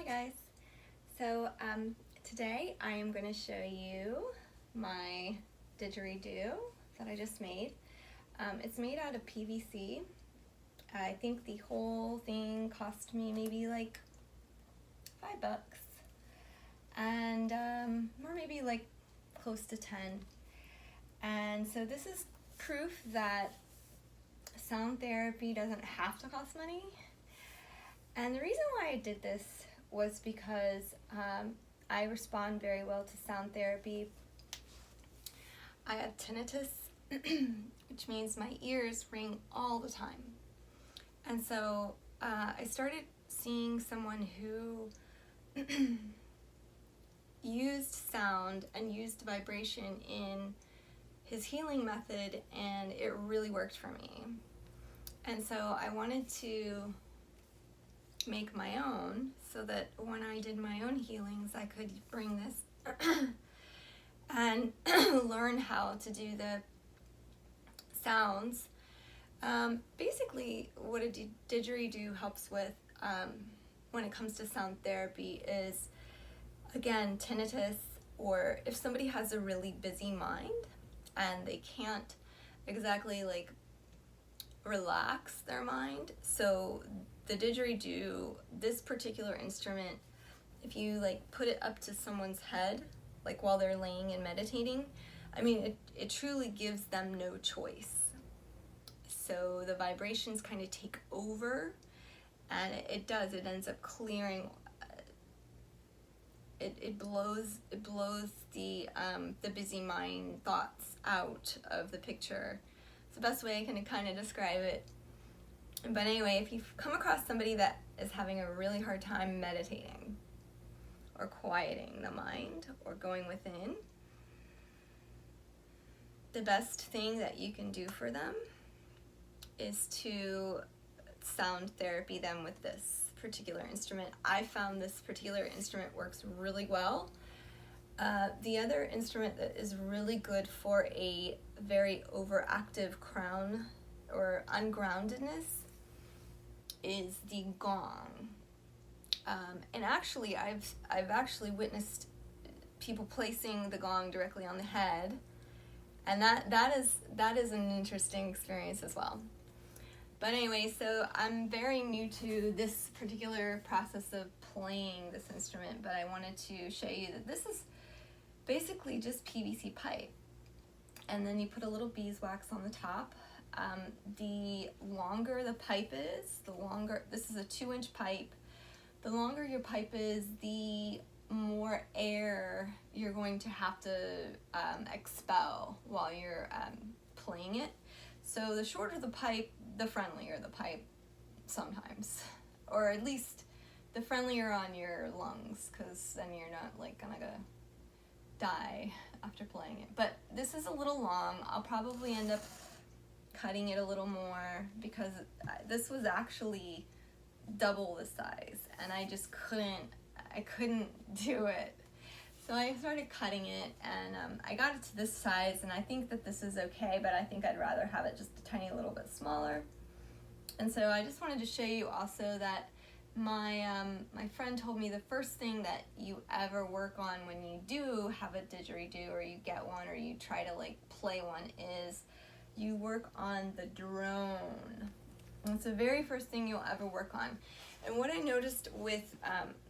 guys. So today I am going to show you my didgeridoo that I just made. It's made out of PVC. I think the whole thing cost me maybe like $5 and or maybe like close to 10. And so this is proof that sound therapy doesn't have to cost money. And the reason why I did this was because I respond very well to sound therapy. I have tinnitus, which means my ears ring all the time. And so I started seeing someone who used sound and used vibration in his healing method, and it really worked for me. And so I wanted to make my own so that when I did my own healings I could bring this and learn how to do the sounds. Basically what a didgeridoo helps with when it comes to sound therapy is, again, tinnitus, or if somebody has a really busy mind and they can't exactly like relax their mind. So the didgeridoo, this particular instrument, if you like put it up to someone's head, like while they're laying and meditating, I mean, it truly gives them no choice. So the vibrations kind of take over, and it ends up clearing. It blows the busy mind thoughts out of the picture. It's the best way I can kind of describe it. But anyway, if you've come across somebody that is having a really hard time meditating or quieting the mind or going within, the best thing that you can do for them is to sound therapy them with this particular instrument. I found this particular instrument works really well. The other instrument that is really good for a very overactive crown or ungroundedness is the gong. And actually I've actually witnessed people placing the gong directly on the head, and that is an interesting experience as well. But anyway, so I'm very new to this particular process of playing this instrument, but I wanted to show you that this is basically just PVC pipe, and then you put a little beeswax on the top. The longer the pipe is, this is a 2-inch pipe, the longer your pipe is, the more air you're going to have to expel while you're playing it. So the shorter the pipe, the friendlier the pipe sometimes, or at least the friendlier on your lungs, because then you're not like gonna die after playing it. But this is a little long. I'll probably end up cutting it a little more because this was actually double the size, and I just couldn't do it. So I started cutting it, and I got it to this size, and I think that this is okay, but I think I'd rather have it just a tiny little bit smaller. And so I just wanted to show you also that my friend told me the first thing that you ever work on when you do have a didgeridoo, or you get one, or you try to like play one, is you work on the drone. And it's the very first thing you'll ever work on. And what I noticed with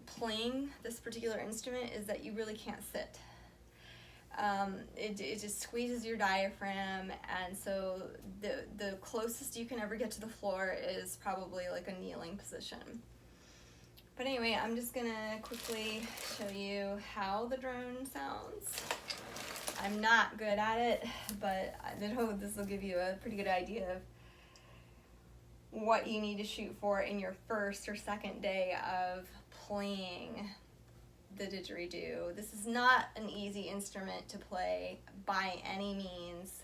playing this particular instrument is that you really can't sit. It just squeezes your diaphragm, and so the closest you can ever get to the floor is probably like a kneeling position. But anyway, I'm just gonna quickly show you how the drone sounds. I'm not good at it, but I hope this will give you a pretty good idea of what you need to shoot for in your first or second day of playing the didgeridoo. This is not an easy instrument to play by any means.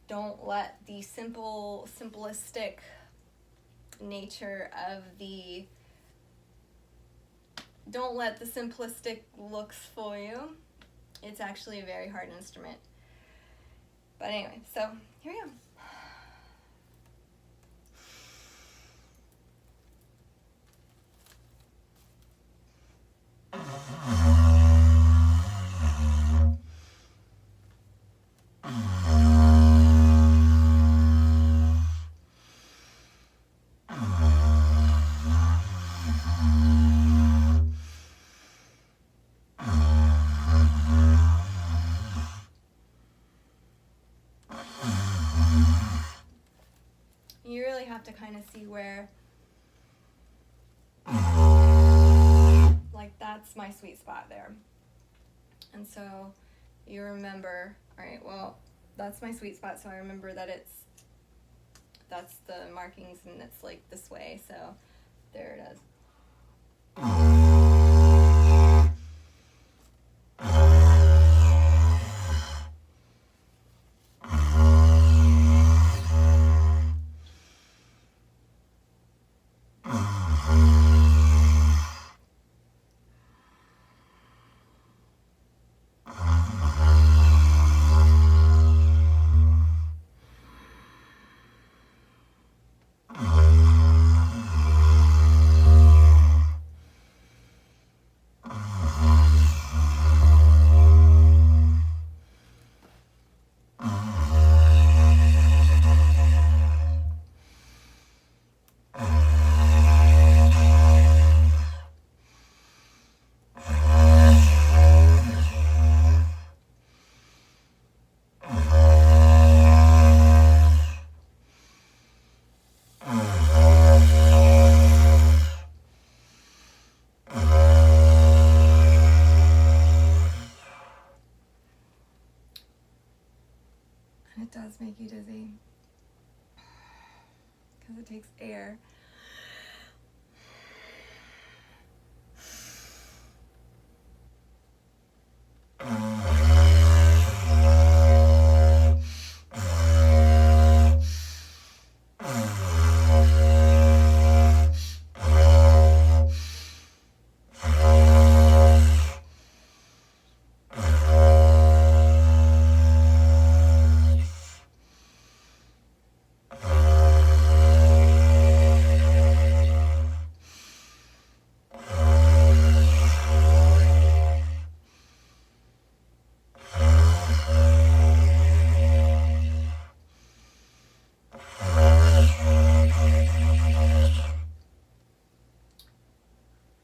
Don't let the simplistic nature of don't let the simplistic looks fool you. It's actually a very hard instrument. But anyway, so here we go. to kind of see where, like, that's my sweet spot there. And so you remember, all right, well, that's my sweet spot, so I remember that that's the markings and it's like this way, so there it is. It does make you dizzy because it takes air.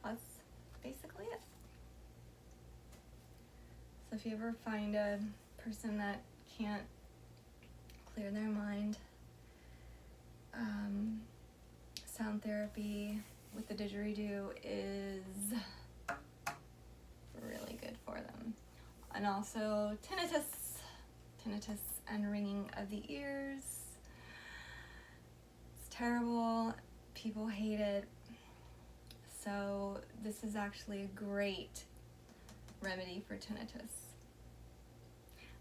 That's basically it. So if you ever find a person that can't clear their mind, sound therapy with the didgeridoo is really good for them. And also tinnitus and ringing of the ears. It's terrible. People hate it. So this is actually a great remedy for tinnitus.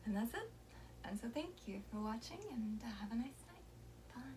And that's it. And so thank you for watching, and have a nice night. Bye.